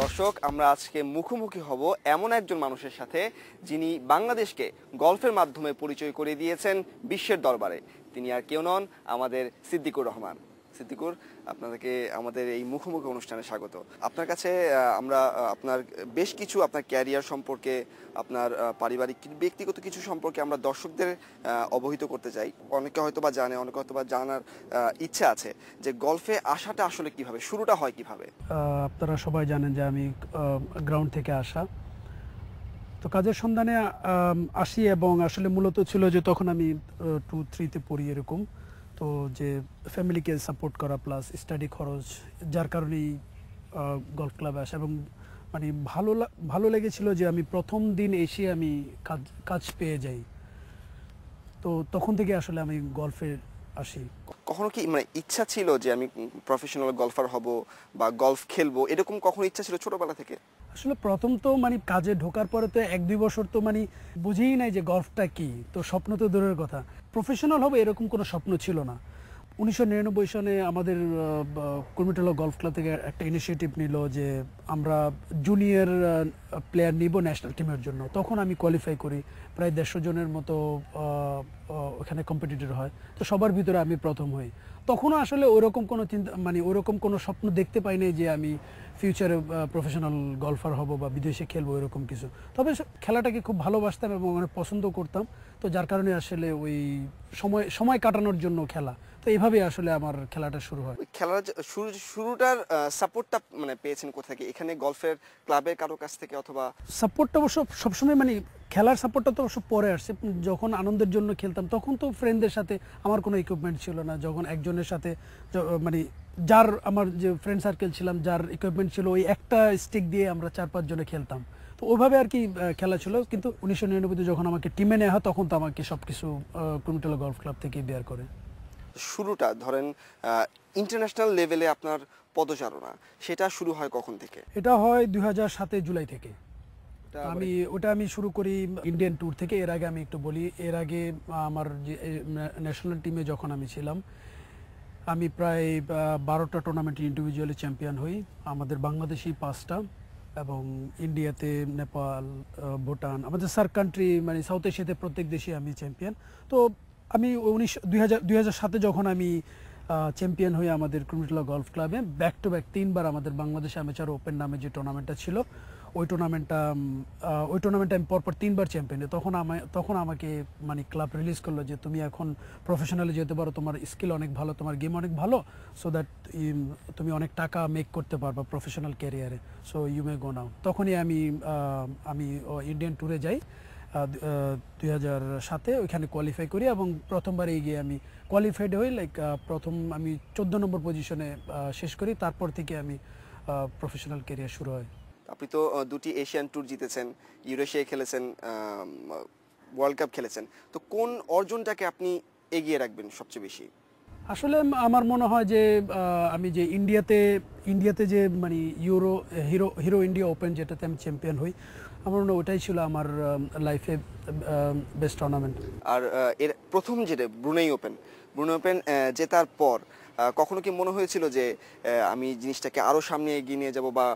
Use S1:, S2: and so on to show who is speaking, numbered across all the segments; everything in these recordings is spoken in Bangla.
S1: দর্শক, আমরা আজকে মুখোমুখি হব এমন একজন মানুষের সাথে যিনি বাংলাদেশকে গলফের মাধ্যমে পরিচয় করিয়ে দিয়েছেন বিশ্বের দরবারে। তিনি আর কেউ নন, আমাদের সিদ্দিকুর রহমান। সিদ্দিকুর, আপনাদেরকে আমাদের এই মুখোমুখি অনুষ্ঠানে স্বাগত। আপনার কাছে আমরা আপনার বেশ কিছু আপনার ক্যারিয়ার সম্পর্কে, আপনার পারিবারিক ব্যক্তিগত কিছু সম্পর্কে আমরা দর্শকদের অবহিত করতে চাই। অনেকে হয়তো বা জানে, অনেকে হয়তো বা জানার ইচ্ছা আছে যে গলফে আসাটা আসলে কিভাবে, শুরুটা হয় কিভাবে।
S2: আপনারা সবাই জানেন যে আমি গ্রাউন্ড থেকে আসা, তো কাজের সন্ধানে আসি এবং আসলে মূলত ছিল যে তখন আমি 2-3-তে পড়ি এরকম, তো যে ফ্যামিলিকে সাপোর্ট করা প্লাস স্টাডি খরচ, যার কারণেই গলফ ক্লাবে আসা। এবং মানে ভালো লেগেছিল যে আমি প্রথম দিন এসে আমি কাজ পেয়ে যাই, তো তখন থেকে আসলে আমি গলফে আসি।
S1: কখনো কি মানে ইচ্ছা ছিল যে আমি প্রফেশনাল গলফার হব বা গলফ খেলবো, এরকম কখনো ইচ্ছা ছিল ছোটবেলা থেকে?
S2: আসলে প্রথম তো মানে কাজে ঢোকার পরে তো 1-2 বছর তো মানে বুঝেই নাই যে গলফটা কি, তো স্বপ্ন তো দূরের কথা, প্রফেশনাল হবে এরকম কোনো স্বপ্ন ছিল না। 1999 সনে আমাদের কুর্মিটোলা গলফ ক্লাব থেকে একটা ইনিশিয়েটিভ নিল যে আমরা জুনিয়র প্লেয়ার নিব ন্যাশনাল টিমের জন্য। তখন আমি কোয়ালিফাই করি, প্রায় 150 জনের মতো ওখানে কম্পিটিটর হয়, তো সবার ভিতরে আমি প্রথম হই। তখনও আসলে ওরকম কোনো চিন্তা মানে ওরকম কোনো স্বপ্ন দেখতে পাইনি যে আমি ফিউচারে প্রফেশনাল গলফার হব বা বিদেশে খেলবো এরকম কিছু। তবে খেলাটাকে খুব ভালোবাসতাম এবং অনেক পছন্দ করতাম, তো যার কারণে আসলে ওই সময় কাটানোর জন্য খেলা, তো এইভাবে আসলে আমার খেলাটা শুরু হয়।
S1: খেলার শুরুটার সাপোর্টটা মানে পেয়েছেন কোথা থেকে? এখানে গলফের ক্লাবের কারো কাছ থেকে অথবা?
S2: সাপোর্টটা অবশ্য সবসময় মানে খেলার সাপোর্টটা তো অবশ্য পরে আসছে। যখন আনন্দের জন্য খেলতাম তখন তো ফ্রেন্ডদের সাথে, আমার কোনো ইকুইপমেন্ট ছিল না, যখন একজনের সাথে মানে যার আমার যে ফ্রেন্ড সার্কেল ছিলাম, যার ইকুইপমেন্ট ছিল ওই একটা স্টিক দিয়ে আমরা 4-5 জনে খেলতাম, তো ওইভাবে আর কি খেলা ছিল। কিন্তু 1999 যখন আমাকে টিমে নেওয়া হয় তখন তো আমাকে সব কিছু কুর্মিটোলা গলফ ক্লাব থেকে বের করে।
S1: শুরুটা ধরেন ইন্টারন্যাশনাল লেভেলে আপনার পদচারণা, সেটা শুরু হয় কখন থেকে?
S2: এটা হয় 2007 জুলাই থেকে। আমি শুরু করি ইন্ডিয়ান ট্যুর থেকে। এর আগে আমি একটু বলি, এর আগে আমার যে ন্যাশনাল টিমে যখন আমি ছিলাম, আমি প্রায় 12টা টুর্নামেন্টে ইন্ডিভিজুয়ালি চ্যাম্পিয়ন হই, আমাদের বাংলাদেশি 5টা, এবং ইন্ডিয়াতে, নেপাল, ভুটান, আমাদের সার্ক কান্ট্রি মানে সাউথ এশিয়াতে প্রত্যেক দেশে আমি চ্যাম্পিয়ন। তো আমি 2007 যখন আমি চ্যাম্পিয়ন হই আমাদের কুর্মিটোলা গলফ ক্লাবে, ব্যাক টু ব্যাক 3বার আমাদের বাংলাদেশ অ্যামেচার ওপেন নামে যে টুর্নামেন্টটা ছিল, ওই টুর্নামেন্টে আমি পরপর 3বার চ্যাম্পিয়ন। তখন আমাকে মানে ক্লাব রিলিজ করলো যে তুমি এখন প্রফেশনালি যেতে পারো, তোমার স্কিল অনেক ভালো, তোমার গেম অনেক ভালো, সো দ্যাট তুমি অনেক টাকা মেক করতে পারবা প্রফেশনাল ক্যারিয়ারে, সো ইউ মে গো নাও। তখনই আমি ইন্ডিয়ান ট্যুরে যাই 2007-এ, ওইখানে কোয়ালিফাই করি এবং প্রথমবারে গিয়ে আমি কোয়ালিফাইড হই, প্রথম আমি 14 নম্বর পজিশনে শেষ করি। তারপর থেকে আমি প্রফেশনাল ক্যারিয়ার শুরু হয়।
S1: আপনি তো 2টি এশিয়ান ট্যুর জিতেছেন, ইউরেশিয়ায় খেলেছেন, ওয়ার্ল্ড কাপ খেলেছেন, তো কোন অর্জনটাকে আপনি এগিয়ে রাখবেন সবচেয়ে বেশি?
S2: আসলে আমার মনে হয় যে আমি যে ইন্ডিয়াতে যে মানে হিরো ইন্ডিয়া ওপেন, যেটাতে আমি চ্যাম্পিয়ন হই, আমার মনে হয় ওটাই ছিল আমার লাইফে বেস্ট টুর্নামেন্ট।
S1: আর এর প্রথম যেটা ব্রুনেই ওপেন জেতার পর কখনো কি মনে হয়েছিল যে আমি জিনিসটাকে আরো সামনে এগিয়ে নিয়ে যাব, বা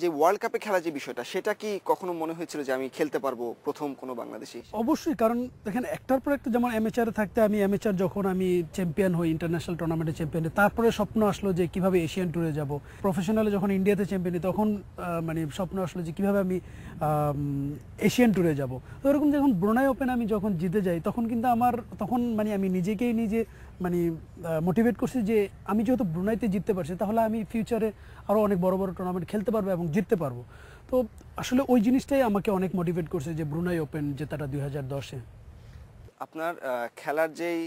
S1: যে ওয়ার্ল্ড কাপে খেলা যে বিষয়টা, সেটা কি কখনো মনে হয়েছিল যে আমি খেলতে পারবো প্রথম কোনো বাংলাদেশি?
S2: অবশ্যই, কারণ দেখেন একটার পর একটা, যেমন অ্যামেচারে থাকতে আমি যখন আমি চ্যাম্পিয়ন হই, ইন্টারন্যাশনাল টুর্নামেন্টে চ্যাম্পিয়ন হই, তারপরে স্বপ্ন আসলো যে কিভাবে এশিয়ান ট্যুরে যাব। প্রফেশনালে যখন ইন্ডিয়াতে চ্যাম্পিয়ন হই, তখন মানে স্বপ্ন আসলো যে কিভাবে আমি এশিয়ান ট্যুরে যাব। তো এরকম যখন ব্রুনাই ওপেন আমি যখন জিতে যাই, তখন কিন্তু তখন মানে আমি নিজে মানে মোটিভেট করছি যে আমি যেহেতু ব্রুনাইতে জিততে পারছি, তাহলে আমি ফিউচারে আরও অনেক বড় বড় টুর্নামেন্ট খেলতে পারবো এবং জিততে পারবো। তো আসলে ওই জিনিসটাই আমাকে অনেক মোটিভেট করছে যে ব্রুনাই ওপেন জেতাটা 2010-এ।
S1: আপনার খেলার যেই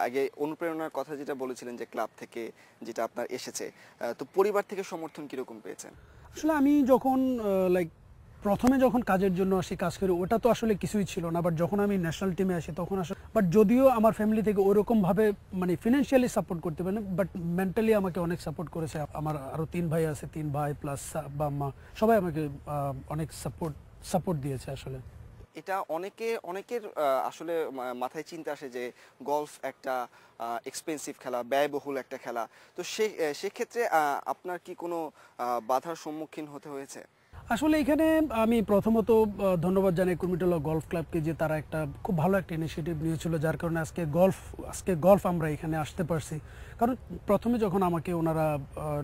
S1: আগে অনুপ্রেরণার কথা যেটা বলেছিলেন যে ক্লাব থেকে যেটা আপনার এসেছে, তো পরিবার থেকে সমর্থন কিরকম পেয়েছেন?
S2: আসলে আমি যখন প্রথমে যখন কাজের জন্য আসি, কাজ করি, ওটা তো আসলে কিছুই ছিল না। বাট যখন আমি ন্যাশনাল টিমে আসি তখন আসলে, বাট যদিও আমার ফ্যামিলি থেকে ওরকমভাবে মানে ফিনান্সিয়ালি সাপোর্ট করতে পারে না, বাট মেন্টালি আমাকে অনেক সাপোর্ট করেছে। আমার আরও 3 ভাই আছে, 3 ভাই প্লাস বাবা মা, সবাই আমাকে অনেক সাপোর্ট দিয়েছে আসলে।
S1: এটা অনেকের আসলে মাথায় চিন্তা আসে যে গলফ একটা এক্সপেন্সিভ খেলা, ব্যয়বহুল একটা খেলা। তো সেক্ষেত্রে আপনার কি কোনো বাধার সম্মুখীন হতে হয়েছে?
S2: আসলে এখানে আমি প্রথমত ধন্যবাদ জানাই কুর্মিটোলা গলফ ক্লাবকে, যে তারা একটা খুব ভালো একটা ইনিশিয়েটিভ নিয়েছিল, যার কারণে আজকে গলফ আমরা এখানে আসতে পারছি। কারণ প্রথমে যখন আমাকে ওনারা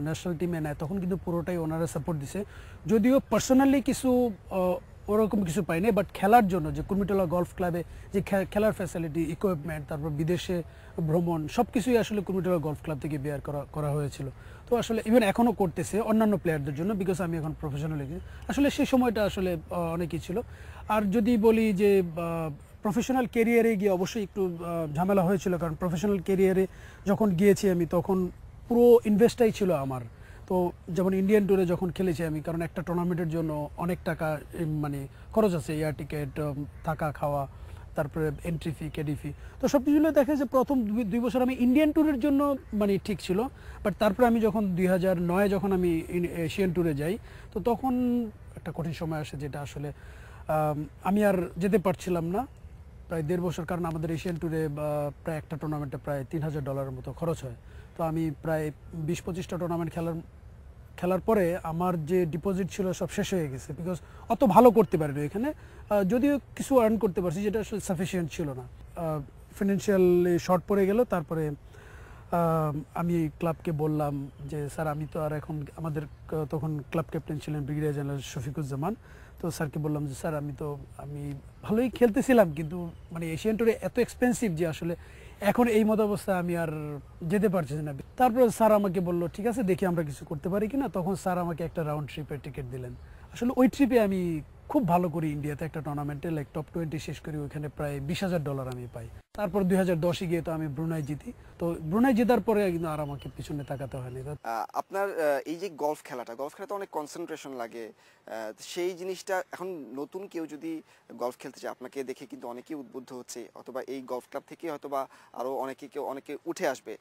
S2: ন্যাশনাল টিমে নেয় তখন কিন্তু পুরোটাই ওনারা সাপোর্ট দিছে, যদিও পার্সোনালি কিছু ওরকম কিছু পাইনি, বাট খেলার জন্য যে কুর্মিটোলা গলফ ক্লাবে যে খেলার ফ্যাসিলিটি, ইকুইপমেন্ট, তারপর বিদেশে ভ্রমণ, সব কিছুই আসলে কুর্মিটোলা গলফ ক্লাব থেকে বেয়ার করা হয়েছিল। তো আসলে ইভেন এখনও করতেছে অন্যান্য প্লেয়ারদের জন্য, বিকজ আমি এখন প্রফেশনাল। আসলে সেই সময়টা আসলে অনেকই ছিল। আর যদি বলি যে প্রফেশনাল ক্যারিয়ারে গিয়ে অবশ্যই একটু ঝামেলা হয়েছিল, কারণ প্রফেশনাল ক্যারিয়ারে যখন গিয়েছি আমি তখন পুরো ইনভেস্টটাই ছিল আমার। তো যেমন ইন্ডিয়ান ট্যুরে যখন খেলেছি আমি, কারণ একটা টুর্নামেন্টের জন্য অনেক টাকা মানে খরচ আছে, এয়ার টিকিট, থাকা খাওয়া, তারপরে এন্ট্রি ফি, কেডি ফি। তো সব কিছু দেখা যাচ্ছে প্রথম 2 বছর আমি ইন্ডিয়ান ট্যুরের জন্য মানে ঠিক ছিল, বাট তারপরে আমি যখন 2009 যখন আমি এশিয়ান ট্যুরে যাই, তো তখন একটা কঠিন সময় আসে, যেটা আসলে আমি আর যেতে পারছিলাম না প্রায় 1.5 বছর। কারণ আমাদের এশিয়ান ট্যুরে প্রায় একটা টুর্নামেন্টে প্রায় $3000 মতো খরচ হয়। তো আমি প্রায় 20-25টা টুর্নামেন্ট খেলার পরে আমার যে ডিপোজিট ছিল সব শেষ হয়ে গেছে, বিকজ অত ভালো করতে পারিনি এখানে। যদিও কিছু আর্ন করতে পারছি, যেটা আসলে সাফিসিয়েন্ট ছিল না, ফিনান্সিয়ালি শর্ট পড়ে গেল। তারপরে আমি ক্লাবকে বললাম যে স্যার, আমি তো আর এখন আমাদের তখন ক্লাব ক্যাপ্টেন ছিলেন ব্রিগেডিয়ার জেনারেল শফিকুজ্জামান। তো স্যারকে বললাম যে স্যার, আমি ভালোই খেলতেছিলাম, কিন্তু মানে এশিয়ান ট্যুরে এত এক্সপেন্সিভ যে আসলে এখন এই মতো অবস্থা আমি আর যেতে পারছি না। তারপরে স্যার আমাকে বললো ঠিক আছে, দেখি আমরা কিছু করতে পারি কিনা। তখন স্যার আমাকে একটা রাউন্ড ট্রিপের টিকিট দিলেন। আসলে ওই ট্রিপে আমি খুব ভালো করি ইন্ডিয়াতে একটা টুর্নামেন্টে, লাইক টপ 20 শেষ করি, ওইখানে প্রায় $20,000 আমি পাই। তারপর 2010-এ গিয়ে তো আমি ব্রুনাই জিতি। তো ব্রুনাই জেতার পরে কিন্তু আর আমাকে পিছনে তাকাতে হয়নি।
S1: আপনার এই যে গলফ খেলাটা অনেক কনসেন্ট্রেশন লাগে। সেই জিনিসটা এখন নতুন কেউ যদি গলফ খেলতে চায়, আপনাকে দেখে কিন্তু অনেকেই উদ্বুদ্ধ হচ্ছে, অথবা এই গলফ ক্লাব থেকে হয়তোবা আরো অনেকে উঠে আসবে।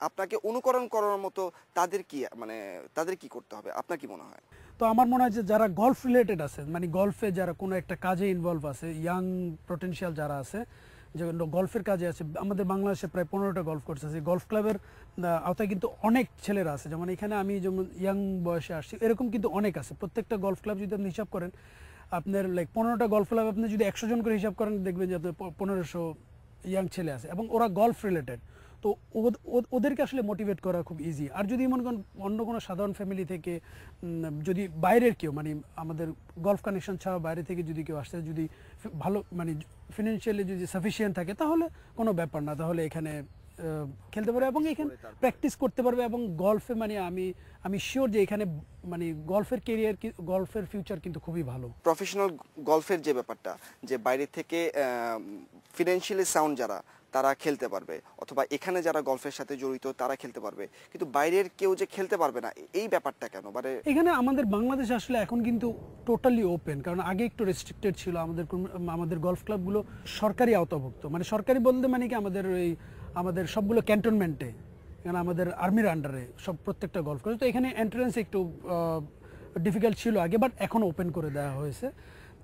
S1: আপনাকে অনুকরণ করার মতো তাদের কি করতে হবে, আপনার কি মনে হয়?
S2: তো আমার মনে হয় যে যারা গলফ রিলেটেড আছে, মানে গলফে যারা কোনো একটা কাজে ইনভলভ আছে, ইয়াং পটেনশিয়াল যারা আছে, যে গলফের কাজে আছে, আমাদের বাংলাদেশে প্রায় 15টা গলফ কোর্স আছে। গলফ ক্লাবের আওতায় কিন্তু অনেক ছেলেরা আছে, যেমন এখানে আমি যেমন ইয়াং বয়সে আসছি, এরকম কিন্তু অনেক আছে। প্রত্যেকটা গলফ ক্লাব যদি আপনি হিসাব করেন, আপনার লাইক 15টা গলফ ক্লাব আপনি যদি 100 জন করে হিসাব করেন, দেখবেন যে আপনার 1500 ইয়াং ছেলে আছে, এবং ওরা গলফ রিলেটেড। তো ওদেরকে আসলে মোটিভেট করা খুব ইজি। আর যদি মনে করেন অন্য কোনো সাধারণ ফ্যামিলি থেকে, যদি বাইরের কেউ, মানে আমাদের গলফ কানেকশন ছাড়া বাইরে থেকে যদি কেউ আসতে, যদি ভালো মানে ফিনান্সিয়ালি যদি সাফিসিয়েন্ট থাকে, তাহলে কোনো ব্যাপার না, তাহলে এখানে খেলতে পারবে এবং এখানে প্র্যাকটিস করতে পারবে। এবং গলফে মানে আমি শিওর যে এখানে মানে গলফের ফিউচার কিন্তু খুবই ভালো।
S1: প্রফেশনাল গলফের যে ব্যাপারটা, যে বাইরে থেকে ফিনান্সিয়ালি সাউন্ড যারা, তারা খেলতে পারবে, অথবা এখানে যারা গলফের সাথে জড়িত তারা খেলতে পারবে, কিন্তু বাইরের কেউ যে খেলতে পারবে না, এই ব্যাপারটা কেন? মানে
S2: এখানে আমাদের বাংলাদেশ আসলে এখন কিন্তু টোটালি ওপেন, কারণ আগে একটু রেস্ট্রিক্টেড ছিল। আমাদের গলফ ক্লাবগুলো সরকারি আওতাভুক্ত, মানে সরকারি বলতে মানে কি আমাদের সবগুলো ক্যান্টনমেন্টে, এখানে আমাদের আর্মির আন্ডারে সব প্রত্যেকটা গলফ ক্লাব। তো এখানে এন্ট্রান্স একটু ডিফিকাল্ট ছিল আগে, বাট এখন ওপেন করে দেওয়া হয়েছে।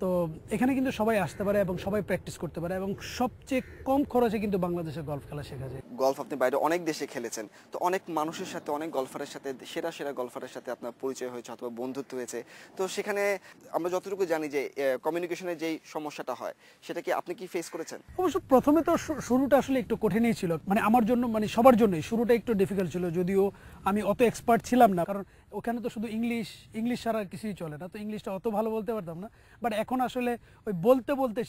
S2: তো এখানে কিন্তু সবাই আসতে পারে এবং সবাই প্র্যাকটিস করতে পারে, এবং সবচেয়ে কম খরচে কিন্তু বাংলাদেশে গলফ খেলা শেখা যায়।
S1: গলফ আপনি বাইরে অনেক দেশে খেলেছেন, তো অনেক মানুষের সাথে, অনেক গলফারের সাথে, সেরা গলফারের সাথে আপনার পরিচয় হয়েছে অথবা বন্ধুত্ব হয়েছে। তো সেখানে আমরা যতটুকু জানি যে কমিউনিকেশনের যেই সমস্যাটা হয়, সেটা কি আপনি ফেস করেছেন?
S2: অবশ্য প্রথমে তো শুরুটা আসলে একটু কঠিনই ছিল, মানে আমার জন্য, মানে সবার জন্যই শুরুটা একটু ডিফিকাল্ট ছিল, যদিও আমি অত এক্সপার্ট ছিলাম না, কারণ ওখানে তো শুধু ইংলিশ ছাড়া কিছুই চলে না। তো ইংলিশটা অত ভালো বলতে পারতাম না, বাট এখন আসলে ওই বলতে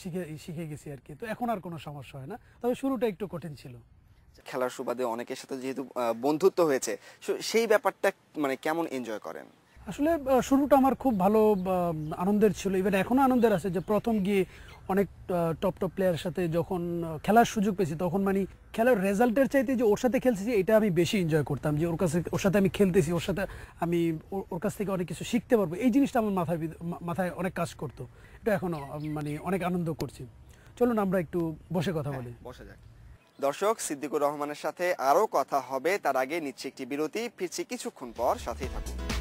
S2: শিখে গেছি আর কি। তো এখন আর কোনো সমস্যা হয় না, তবে শুরুটা একটু কঠিন ছিল।
S1: খেলার সুবাদে অনেকের সাথে যেহেতু বন্ধুত্ব হয়েছে, সেই ব্যাপারটা মানে কেমন এনজয় করেন?
S2: আসলে শুরুটা আমার খুব ভালো আনন্দের ছিল, ইভেন এখনো আনন্দের আছে। যে প্রথম গিয়ে অনেক টপ প্লেয়ারের সাথে যখন খেলার সুযোগ পেয়েছি, তখন মানে খেলার রেজাল্টের চাইতে যে ওর সাথে খেলতেছি, এটা আমি বেশি এনজয় করতাম, যে ওর সাথে আমি খেলতেছি, ওর সাথে আমি ওর কাছ থেকে অনেক কিছু শিখতে পারবো, এই জিনিসটা আমার মাথায় অনেক কাজ করতো। এটা এখনো মানে অনেক আনন্দ করছি। চলুন আমরা একটু বসে কথা বলি।
S1: বসা যাক। দর্শক, সিদ্দিকুর রহমানের সাথে আরো কথা হবে, তার আগে নিচ্ছে একটি বিরতি, ফিরছি কিছুক্ষণ পর, সাথেই থাকুন।